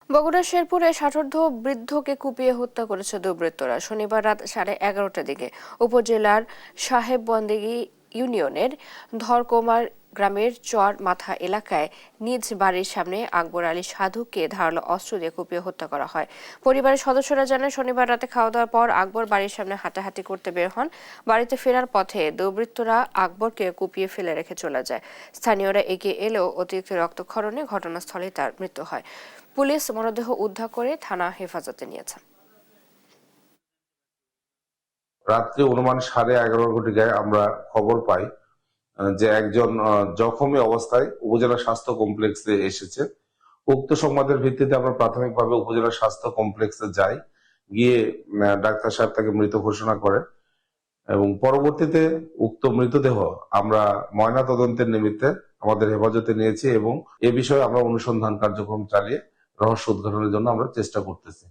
বগুড়ার শেরপুরে ষাটোর্ধ্ব বৃদ্ধকে কুপিয়ে হত্যা করেছে দুর্বৃত্তরা। শনিবার রাত 11:30টার দিকে উপজেলার সাহেববন্দেগী ইউনিয়নের ধরকোমার গ্রামের চর মাথা এলাকায় নিজ বাড়ির সামনে আকবর আলী সাধুকে ধারালো অস্ত্র দিয়ে কুপিয়ে হত্যা করা হয়। পরিবারের সদস্যরা জানান, শনিবার রাতে খাওয়া দাওয়ার পর আকবর বাড়ির সামনে হাঁটাহাঁটি করতে বের হন। বাড়িতে ফেরার পথে দুর্বৃত্তরা আকবরকে কুপিয়ে ফেলে রেখে চলে যায়। স্থানীয়রা এগিয়ে এলেও অতিরিক্ত রক্তক্ষরণে ঘটনাস্থলে তার মৃত্যু হয়। পুলিশ মরদেহ উদ্ধার করে থানা হেফাজতে নিয়েছে। রাত্রে অনুমান 11:30 ঘটিকায় আমরা খবর পাই যে একজন জখমী অবস্থায় উপজেলা স্বাস্থ্য কমপ্লেক্সে এসেছে। উক্ত সংবাদের ভিত্তিতে আমরা প্রাথমিকভাবে উপজেলা স্বাস্থ্য কমপ্লেক্সে যাই, গিয়ে ডাক্তার সাহেব তাকে মৃত ঘোষণা করেন এবং পরবর্তীতে উক্ত মৃতদেহ আমরা ময়না তদন্তের নিমিত্তে আমাদের হেফাজতে নিয়েছি এবং এ বিষয়ে আমরা অনুসন্ধান কার্যক্রম চালিয়ে রহস্য উদ্ঘাটনের জন্য আমরা চেষ্টা করতেছি।